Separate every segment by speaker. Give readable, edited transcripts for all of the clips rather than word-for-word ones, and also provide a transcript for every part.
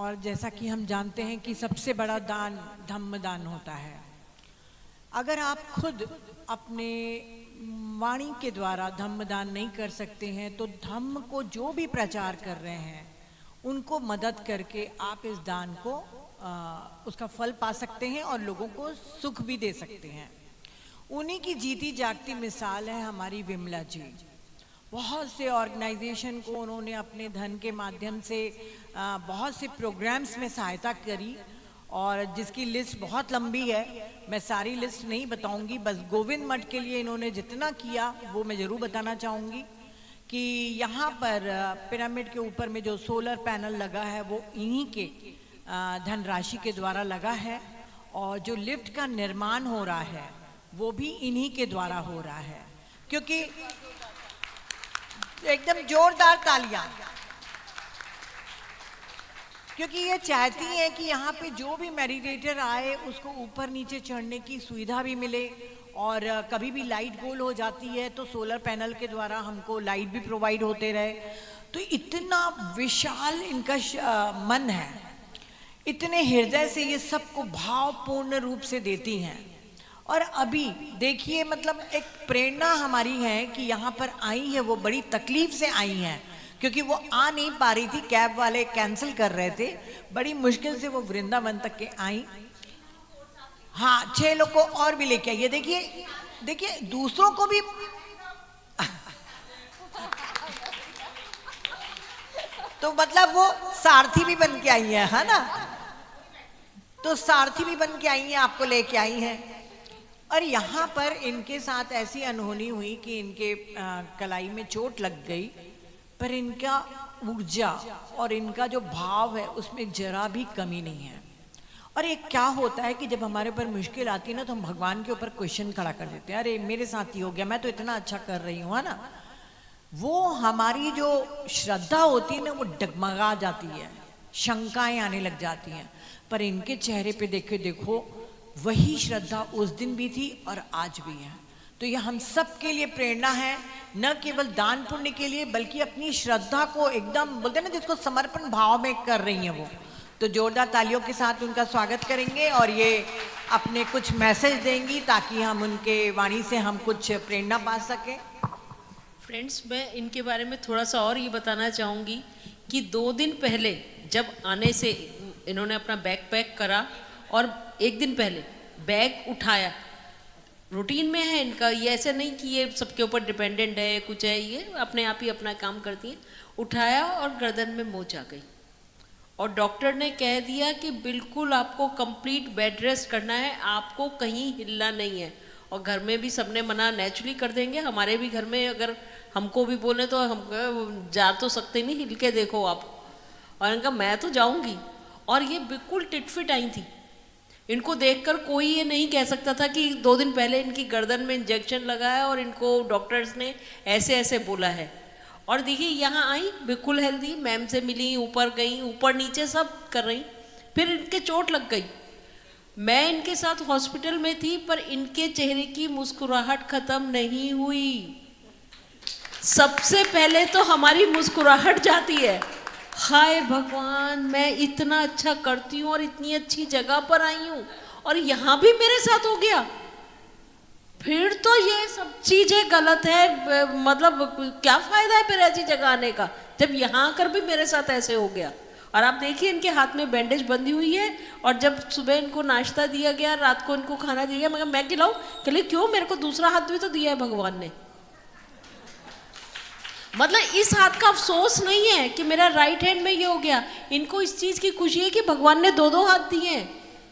Speaker 1: और जैसा कि हम जानते हैं कि सबसे बड़ा दान धम्म दान होता है। अगर आप खुद अपने वाणी के द्वारा धम्म दान नहीं कर सकते हैं तो धम्म को जो भी प्रचार कर रहे हैं उनको मदद करके आप इस दान को उसका फल पा सकते हैं और लोगों को सुख भी दे सकते हैं। उन्हीं की जीती जागती मिसाल है हमारी विमला जी। बहुत से ऑर्गेनाइजेशन को उन्होंने अपने धन के माध्यम से बहुत से प्रोग्राम्स में सहायता करी और जिसकी लिस्ट बहुत लंबी है, मैं सारी लिस्ट नहीं बताऊंगी, बस गोविंद मठ के लिए इन्होंने जितना किया वो मैं ज़रूर बताना चाहूँगी कि यहाँ पर पिरामिड के ऊपर में जो सोलर पैनल लगा है वो इन्हीं के धनराशि के द्वारा लगा है और जो लिफ्ट का निर्माण हो रहा है वो भी इन्हीं के द्वारा हो रहा है। क्योंकि एकदम जोरदार तालियां, क्योंकि ये चाहती हैं कि यहाँ पे जो भी मेडिटेटर आए उसको ऊपर नीचे चढ़ने की सुविधा भी मिले और कभी भी लाइट गोल हो जाती है तो सोलर पैनल के द्वारा हमको लाइट भी प्रोवाइड होते रहे। तो इतना विशाल इनका मन है, इतने हृदय से ये सबको भावपूर्ण रूप से देती हैं। और अभी देखिए, मतलब एक प्रेरणा हमारी है कि यहाँ पर आई है, वो बड़ी तकलीफ से आई हैं क्योंकि वो आ नहीं पा रही थी, कैब वाले कैंसिल कर रहे थे, बड़ी मुश्किल से वो वृंदावन तक के आई। हाँ, 6 लोग को और भी लेके आइए। देखिए देखिए दूसरों को भी तो मतलब वो सारथी भी बन के आई है ना, तो सारथी भी बन के आई हैं, आपको लेके आई हैं। और यहाँ पर इनके साथ ऐसी अनहोनी हुई कि इनके कलाई में चोट लग गई, पर इनका ऊर्जा और इनका जो भाव है उसमें जरा भी कमी नहीं है। और एक क्या होता है कि जब हमारे ऊपर मुश्किल आती है ना तो हम भगवान के ऊपर क्वेश्चन खड़ा कर देते हैं, अरे मेरे साथ ही हो गया, मैं तो इतना अच्छा कर रही हूँ, है ना। वो हमारी जो श्रद्धा होती है ना वो डगमगा जाती है, शंकाएं आने लग जाती हैं। पर इनके चेहरे पे देखो वही श्रद्धा उस दिन भी थी और आज भी है। तो ये हम सब के लिए प्रेरणा है, न केवल दान पुण्य के लिए बल्कि अपनी श्रद्धा को एकदम बोलते हैं ना जिसको समर्पण भाव में कर रही हैं वो। तो जोरदार तालियों के साथ उनका स्वागत करेंगे और ये अपने कुछ मैसेज देंगी ताकि हम उनके वाणी से हम कुछ प्रेरणा पा सकें।
Speaker 2: फ्रेंड्स, मैं इनके बारे में थोड़ा सा और ये बताना चाहूँगी कि 2 दिन पहले जब आने से इन्होंने अपना बैग पैक करा और 1 दिन पहले बैग उठाया, रूटीन में है इनका, ये ऐसे नहीं कि ये सबके ऊपर डिपेंडेंट है कुछ है, ये अपने आप ही अपना काम करती हैं। उठाया और गर्दन में मोच आ गई और डॉक्टर ने कह दिया कि बिल्कुल आपको कंप्लीट बेड रेस्ट करना है, आपको कहीं हिलना नहीं है। और घर में भी सबने मना नेचुरली कर देंगे, हमारे भी घर में अगर हमको भी बोले तो हम जा तो सकते नहीं, हिल के देखो आप। और इनका मैं तो जाऊँगी। और ये बिल्कुल टिटफिट आई थी, इनको देखकर कोई ये नहीं कह सकता था कि 2 दिन पहले इनकी गर्दन में इंजेक्शन लगा है और इनको डॉक्टर्स ने ऐसे ऐसे बोला है। और देखिए यहाँ आई बिल्कुल हेल्दी, मैम से मिली, ऊपर गई, ऊपर नीचे सब कर रही, फिर इनके चोट लग गई। मैं इनके साथ हॉस्पिटल में थी पर इनके चेहरे की मुस्कुराहट खत्म नहीं हुई। सबसे पहले तो हमारी मुस्कुराहट जाती है, हाय भगवान मैं इतना अच्छा करती हूँ और इतनी अच्छी जगह पर आई हूँ और यहाँ भी मेरे साथ हो गया, फिर तो ये सब चीज़ें गलत है। मतलब क्या फ़ायदा है फिर ऐसी जगह आने का जब यहाँ आकर भी मेरे साथ ऐसे हो गया। और आप देखिए इनके हाथ में बैंडेज बंधी हुई है और जब सुबह इनको नाश्ता दिया गया, रात को इनको खाना दिया गया, मैं खिलाऊं, कहले क्यों, मेरे को दूसरा हाथ भी तो दिया है भगवान ने। मतलब इस हाथ का अफसोस नहीं है कि मेरा राइट हैंड में ये हो गया, इनको इस चीज़ की खुशी है कि भगवान ने 2 हाथ दिए हैं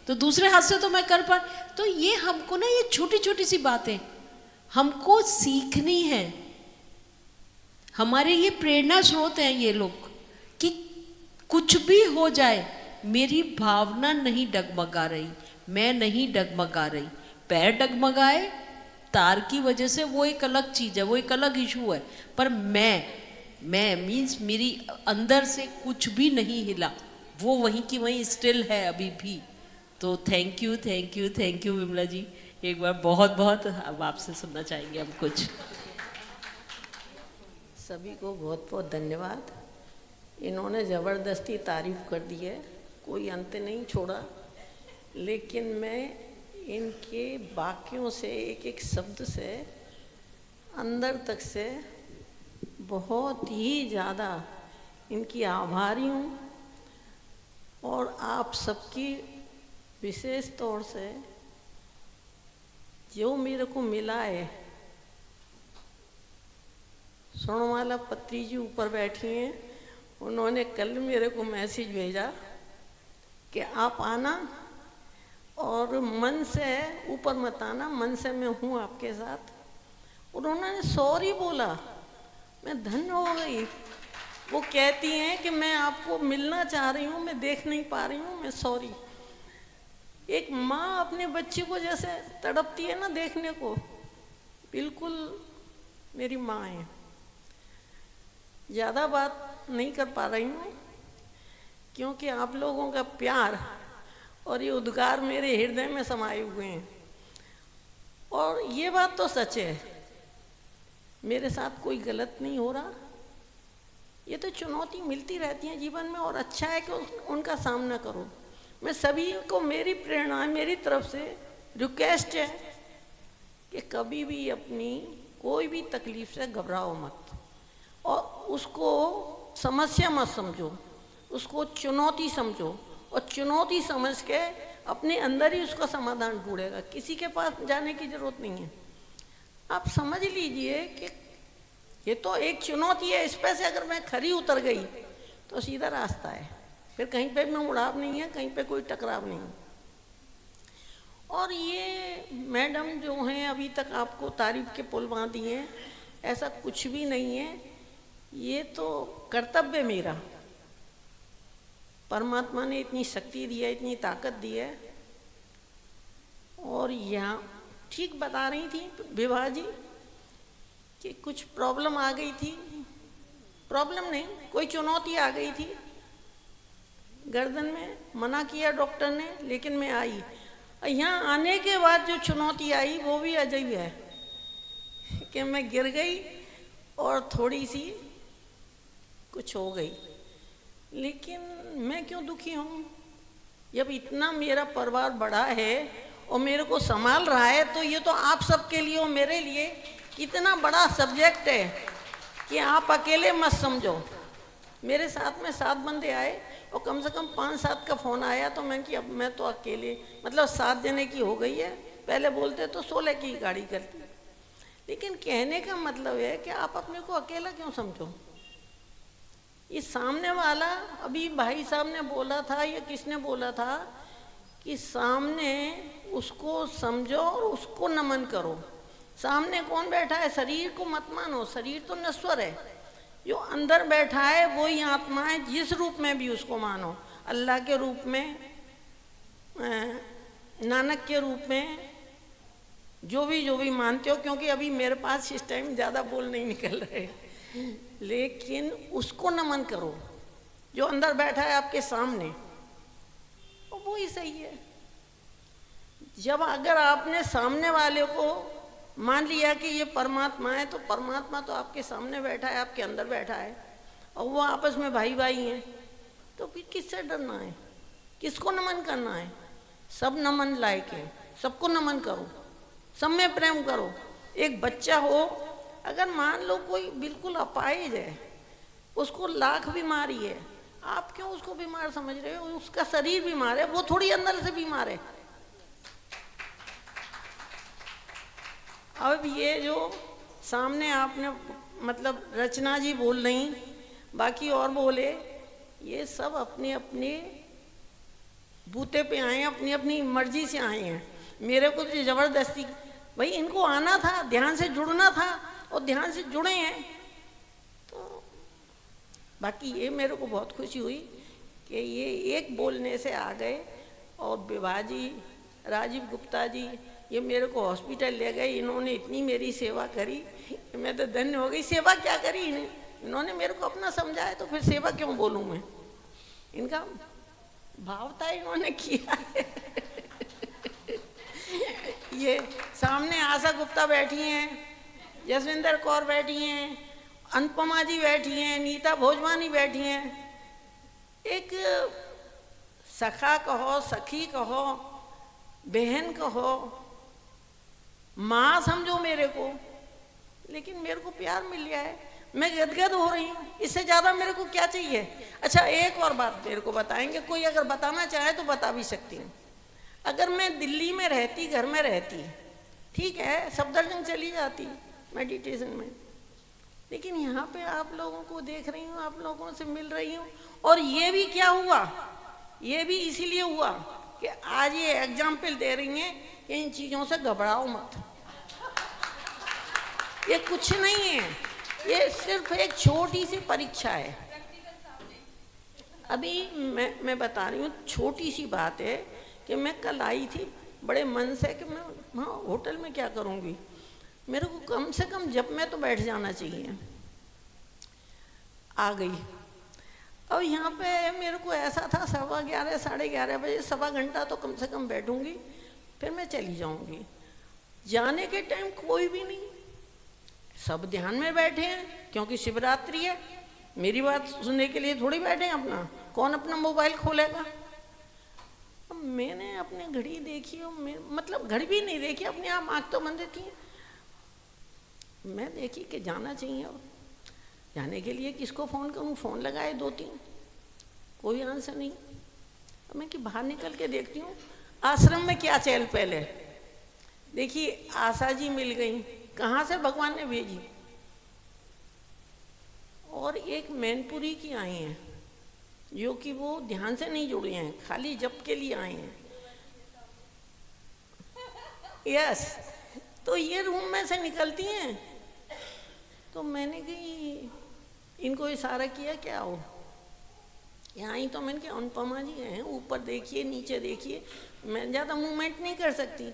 Speaker 2: तो दूसरे हाथ से तो मैं कर पा। तो ये हमको ना ये छोटी छोटी सी बातें हमको सीखनी है, हमारे ये प्रेरणा स्रोत हैं ये लोग कि कुछ भी हो जाए मेरी भावना नहीं डगमगा रही, मैं नहीं डगमगा रही। पैर डगमगाए तार की वजह से वो एक अलग चीज़ है, वो एक अलग इशू है, पर मैं मीन्स मेरी अंदर से कुछ भी नहीं हिला, वो वहीं की वहीं स्टिल है अभी भी। तो थैंक यू विमला जी, एक बार बहुत बहुत अब आपसे सुनना चाहेंगे हम कुछ।
Speaker 3: सभी को बहुत बहुत धन्यवाद। इन्होंने ज़बरदस्ती तारीफ कर दी है कोई अंत नहीं छोड़ा, लेकिन मैं इनके वाक्यों से, एक एक शब्द से, अंदर तक से बहुत ही ज़्यादा इनकी आभारी हूँ। और आप सबकी विशेष तौर से जो मेरे को मिला है, स्वर्णमाला पत्री जी ऊपर बैठी हैं, उन्होंने कल मेरे को मैसेज भेजा कि आप आना और मन से ऊपर मत आना, मन से मैं हूँ आपके साथ। उन्होंने सॉरी बोला, मैं धन्य हो गई। वो कहती हैं कि मैं आपको मिलना चाह रही हूँ, मैं देख नहीं पा रही हूँ, मैं सॉरी। एक माँ अपने बच्चे को जैसे तड़पती है ना देखने को, बिल्कुल मेरी माँ है। ज़्यादा बात नहीं कर पा रही हूँ क्योंकि आप लोगों का प्यार और ये उद्गार मेरे हृदय में समाये हुए हैं। और ये बात तो सच है, मेरे साथ कोई गलत नहीं हो रहा। ये तो चुनौती मिलती रहती है जीवन में, और अच्छा है कि उनका सामना करो। मैं सभी को, मेरी प्रेरणा, मेरी तरफ से रिक्वेस्ट है कि कभी भी अपनी कोई भी तकलीफ से घबराओ मत, और उसको समस्या मत समझो, उसको चुनौती समझो, और चुनौती समझ के अपने अंदर ही उसका समाधान ढूंढेगा। किसी के पास जाने की जरूरत नहीं है। आप समझ लीजिए कि ये तो एक चुनौती है, इस पे से अगर मैं खरी उतर गई तो सीधा रास्ता है, फिर कहीं पे में उड़ाव नहीं है, कहीं पे कोई टकराव नहीं है। और ये मैडम जो हैं अभी तक आपको तारीफ के पुल बांध दिए हैं, ऐसा कुछ भी नहीं है। ये तो कर्तव्य मेरा, परमात्मा ने इतनी शक्ति दी है, इतनी ताकत दी है। और यहाँ ठीक बता रही थी विभा जी कि कुछ प्रॉब्लम आ गई थी, प्रॉब्लम नहीं, कोई चुनौती आ गई थी गर्दन में, मना किया डॉक्टर ने, लेकिन मैं आई। यहाँ आने के बाद जो चुनौती आई वो भी अजब है कि मैं गिर गई और थोड़ी सी कुछ हो गई, लेकिन मैं क्यों दुखी हूँ? जब इतना मेरा परिवार बड़ा है और मेरे को संभाल रहा है, तो ये तो आप सबके लिए और मेरे लिए कितना बड़ा सब्जेक्ट है कि आप अकेले मत समझो। मेरे साथ में 7 बंदे आए और कम से कम 5-7 का फ़ोन आया, तो मैं कि अब मैं तो अकेले, मतलब 7 जने की हो गई है, पहले बोलते तो 16 की गाड़ी करती। लेकिन कहने का मतलब है कि आप अपने को अकेला क्यों समझो? ये सामने वाला, अभी भाई साहब ने बोला था या किसने बोला था कि सामने उसको समझो और उसको नमन करो। सामने कौन बैठा है? शरीर को मत मानो, शरीर तो नश्वर है। जो अंदर बैठा है वही आत्मा है, जिस रूप में भी उसको मानो, अल्लाह के रूप में, नानक के रूप में, जो भी मानते हो। क्योंकि अभी मेरे पास इस टाइम ज़्यादा बोल नहीं निकल रहे, लेकिन उसको नमन करो जो अंदर बैठा है आपके सामने, और वो ही सही है। जब अगर आपने सामने वाले को मान लिया कि ये परमात्मा है, तो परमात्मा तो आपके सामने बैठा है, आपके अंदर बैठा है, और वो आपस में भाई भाई हैं, तो फिर किससे डरना है? किसको नमन करना है? सब नमन लायक है, सबको नमन करो, सब में प्रेम करो। एक बच्चा हो, अगर मान लो कोई बिल्कुल अपाहिज है, उसको लाख बीमारी है, आप क्यों उसको बीमार समझ रहे हो? उसका शरीर बीमार है, वो थोड़ी अंदर से बीमार है। अब ये जो सामने आपने, मतलब रचना जी बोल रही, बाकी और बोले, ये सब अपने अपने बूते पे आए हैं, अपनी अपनी मर्जी से आए हैं। मेरे को तो ज़बरदस्ती, भाई इनको आना था, ध्यान से जुड़ना था, और ध्यान से जुड़े हैं। तो बाकी ये मेरे को बहुत खुशी हुई कि ये एक बोलने से आ गए। और विभा जी, राजीव गुप्ता जी, ये मेरे को हॉस्पिटल ले गए, इन्होंने इतनी मेरी सेवा करी, मैं तो धन्य हो गई। सेवा क्या करी इन्होंने मेरे को अपना समझाया, तो फिर सेवा क्यों बोलूँ मैं? इनका भाव था, इन्होंने किया है। ये सामने आशा गुप्ता बैठी हैं, जसविंदर कौर बैठी हैं, अनुपमा जी बैठी हैं, नीता भोजवानी बैठी हैं। एक सखा कहो, सखी कहो, बहन कहो, माँ समझो मेरे को, लेकिन मेरे को प्यार मिल गया है, मैं गदगद हो रही हूँ, इससे ज़्यादा मेरे को क्या चाहिए। अच्छा, एक और बात मेरे को बताएंगे, कोई अगर बताना चाहे तो बता भी सकती हूँ। अगर मैं दिल्ली में रहती, घर में रहती, ठीक है, सफदरजंग चली जाती मेडिटेशन में, लेकिन यहाँ पे आप लोगों को देख रही हूँ, आप लोगों से मिल रही हूँ, और ये भी क्या हुआ, ये भी इसीलिए हुआ कि आज ये एग्जाम्पल दे रही हैं कि इन चीज़ों से घबराओ मत। ये कुछ नहीं है, ये सिर्फ एक छोटी सी परीक्षा है। अभी मैं बता रही हूँ, छोटी सी बात है कि मैं कल आई थी बड़े मन से कि मैं वहाँ होटल में क्या करूँगी, मेरे को कम से कम जब मैं तो बैठ जाना चाहिए। आ गई। अब यहाँ पे मेरे को ऐसा था 11:15 11:30 बजे, सवा घंटा तो कम से कम बैठूंगी, फिर मैं चली जाऊंगी। जाने के टाइम कोई भी नहीं, सब ध्यान में बैठे हैं, क्योंकि शिवरात्रि है, मेरी बात सुनने के लिए थोड़ी बैठे हैं। अपना कौन अपना मोबाइल खोलेगा। अब मैंने अपनी घड़ी देखी, और मतलब घड़ी भी नहीं देखी, अपने आप आँख तो बंद थी। मैं देखी कि जाना चाहिए, और जाने के लिए किसको फ़ोन करूं, फ़ोन लगाए 2-3, कोई आंसर नहीं। अब मैं कि बाहर निकल के देखती हूँ आश्रम में क्या चहल पहल है। देखिए आशा जी मिल गई, कहाँ से भगवान ने भेजी, और एक मैनपुरी की आई हैं, जो कि वो ध्यान से नहीं जुड़ी हैं, खाली जप के लिए आई हैं। यस, तो ये रूम में से निकलती हैं, तो मैंने कही इनको इशारा किया, क्या हो यहाँ आई, तो मैंने कहा अनुपमा जी हैं, ऊपर देखिए नीचे देखिए, मैं ज़्यादा मूवमेंट नहीं कर सकती।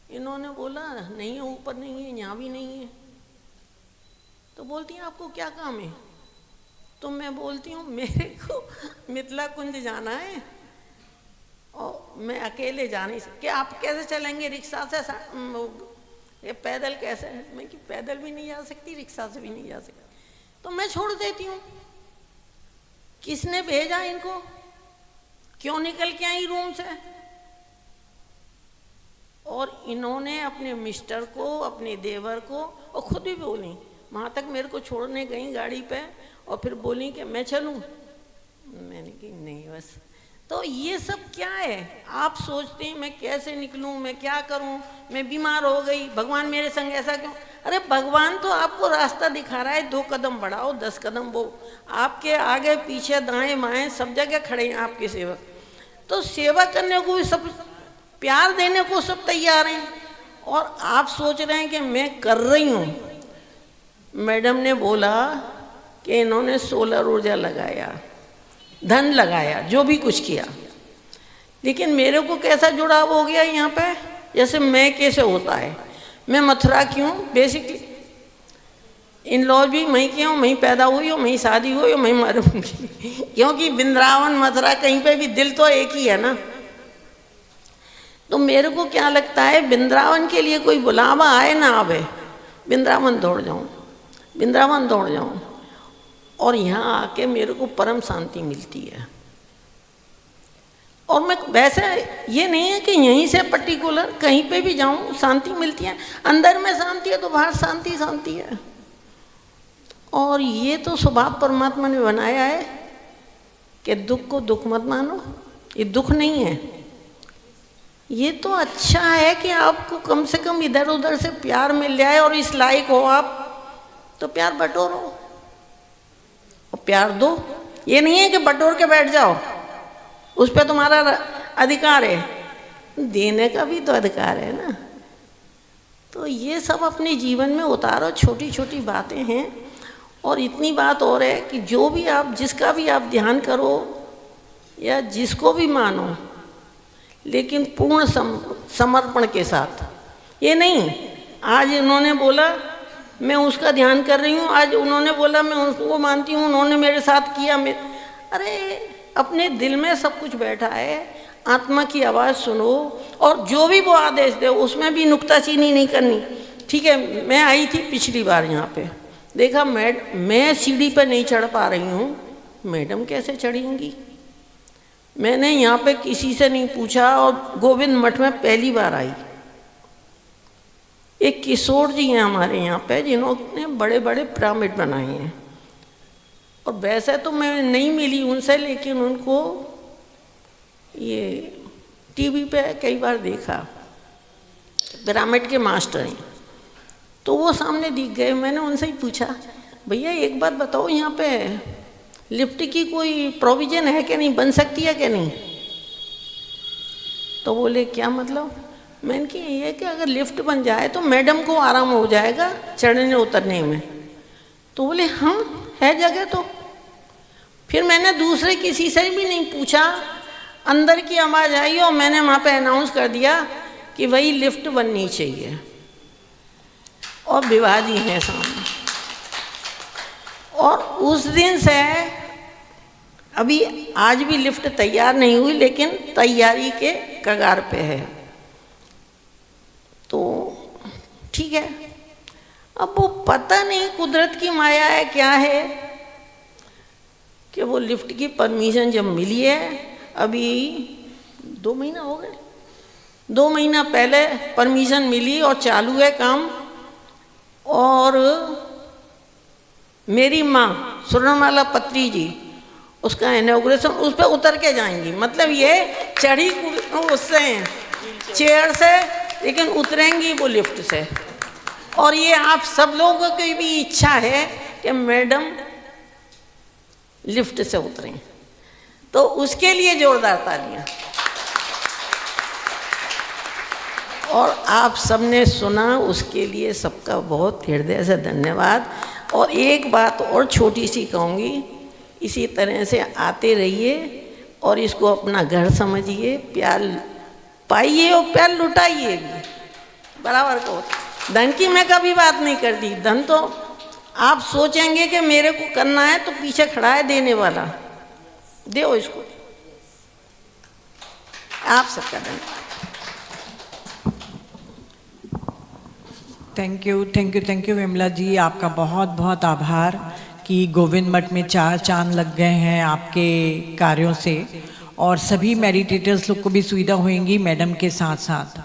Speaker 3: इन्होंने बोला नहीं है, ऊपर नहीं है, यहाँ भी नहीं है। तो बोलती हैं आपको क्या काम है। तो मैं बोलती हूँ मेरे को मिथिला कुंज जाना है, और मैं अकेले जा नहीं सकती। आप कैसे चलेंगे, रिक्शा से, ये पैदल कैसे है। मैं कि पैदल भी नहीं जा सकती, रिक्शा से भी नहीं जा सकती, तो मैं छोड़ देती हूँ। किसने भेजा इनको, क्यों निकल के आई रूम से। और इन्होंने अपने मिस्टर को, अपने देवर को, और खुद भी बोली, वहाँ तक मेरे को छोड़ने गई गाड़ी पे, और फिर बोली कि मैं चलूँ। मैंने कही नहीं बस। तो ये सब क्या है, आप सोचते हैं मैं कैसे निकलूं, मैं क्या करूं, मैं बीमार हो गई, भगवान मेरे संग ऐसा क्यों। अरे भगवान तो आपको रास्ता दिखा रहा है, 2 कदम बढ़ाओ 10 कदम वो, आपके आगे पीछे दाएं बाएं सब जगह खड़े हैं आपके सेवक। तो सेवा करने को भी सब, प्यार देने को सब तैयार हैं, और आप सोच रहे हैं कि मैं कर रही हूँ। मैडम ने बोला कि इन्होंने सोलर ऊर्जा लगाया, धन लगाया, जो भी कुछ किया, लेकिन मेरे को कैसा जुड़ाव हो गया यहाँ पे, जैसे मैं कैसे होता है। मैं मथुरा की हूँ बेसिकली, इन लॉज भी वहीं की हूँ, वहीं पैदा हुई हूँ, वहीं शादी हुई और वहीं मरूंगी क्योंकि वृंदावन मथुरा कहीं पे भी दिल तो एक ही है ना। तो मेरे को क्या लगता है, वृंदावन के लिए कोई बुलावा आए ना आवे, वृंदावन दौड़ जाऊँ, वृंदावन दौड़ जाऊँ, और यहाँ आके मेरे को परम शांति मिलती है। और मैं वैसे ये नहीं है कि यहीं से पर्टिकुलर कहीं पे भी जाऊँ शांति मिलती है, अंदर में शांति है तो बाहर शांति शांति है। और ये तो स्वभाव परमात्मा ने बनाया है कि दुख को दुख मत मानो, ये दुख नहीं है, ये तो अच्छा है कि आपको कम से कम इधर उधर से प्यार मिल जाए, और इस लायक हो आप तो प्यार बटोरो और प्यार दो। ये नहीं है कि बटोर के बैठ जाओ, उस पर तुम्हारा अधिकार है, देने का भी तो अधिकार है ना। तो ये सब अपने जीवन में उतारो, छोटी छोटी बातें हैं। और इतनी बात और है कि जो भी आप, जिसका भी आप ध्यान करो या जिसको भी मानो, लेकिन पूर्ण समर्पण के साथ। ये नहीं आज इन्होंने बोला मैं उसका ध्यान कर रही हूँ, आज उन्होंने बोला मैं उसको मानती हूँ, उन्होंने मेरे साथ किया, अरे अपने दिल में सब कुछ बैठा है, आत्मा की आवाज़ सुनो, और जो भी वो आदेश दे उसमें भी नुक्ताचीनी नहीं करनी। ठीक है, मैं आई थी पिछली बार यहाँ पे, देखा मैं सीढ़ी पर नहीं चढ़ पा रही हूँ, मैडम कैसे चढ़ेंगी। मैंने यहाँ पे किसी से नहीं पूछा और गोविंद मठ में पहली बार आई। एक किशोर जी हैं हमारे यहाँ पे जिन्होंने बड़े बड़े पिरामिड बनाए हैं, और वैसे तो मैं नहीं मिली उनसे, लेकिन उनको ये टीवी पे कई बार देखा, पिरामिड के मास्टर हैं। तो वो सामने दिख गए। मैंने उनसे ही पूछा, भैया एक बात बताओ, यहाँ पे लिफ्ट की कोई प्रोविज़न है कि नहीं, बन सकती है कि नहीं? तो बोले क्या मतलब? मैंने कि ये कि अगर लिफ्ट बन जाए तो मैडम को आराम हो जाएगा चढ़ने उतरने में। तो बोले हाँ है जगह तो। फिर मैंने दूसरे किसी से भी नहीं पूछा, अंदर की आवाज़ आई और मैंने वहाँ पे अनाउंस कर दिया कि वही लिफ्ट बननी चाहिए, और विवाह जी हैं सामने। और उस दिन से अभी आज भी लिफ्ट तैयार नहीं हुई, लेकिन तैयारी के कगार पे है। तो ठीक है, अब वो पता नहीं कुदरत की माया है क्या है कि वो लिफ्ट की परमिशन जब मिली है, अभी 2 महीना हो गए, 2 महीना पहले परमिशन मिली और चालू है काम। और मेरी माँ स्वर्णमाला पत्री जी, उसका इनॉग्रेशन उस पर उतर के जाएंगी, मतलब ये चढ़ी उससे चेयर से, लेकिन उतरेंगी वो लिफ्ट से। और ये आप सब लोगों की भी इच्छा है कि मैडम लिफ्ट से उतरें, तो उसके लिए जोरदार तालियां। और आप सबने सुना, उसके लिए सबका बहुत हृदय से धन्यवाद। और एक बात और छोटी सी कहूँगी, इसी तरह से आते रहिए और इसको अपना घर समझिए, प्यार पाइए और प्यार लुटाइए भी बराबर को। धन की मैं कभी बात नहीं करती, धन तो आप सोचेंगे कि मेरे को करना है तो पीछे खड़ा है देने वाला, दो इसको। आप सबका धन्यवाद।
Speaker 1: थैंक यू विमला जी, आपका बहुत बहुत आभार कि गोविंद मठ में 4 चांद लग गए हैं आपके कार्यों से, और सभी मेडिटेटर्स लोग को भी सुविधा होंगी मैडम के साथ साथ।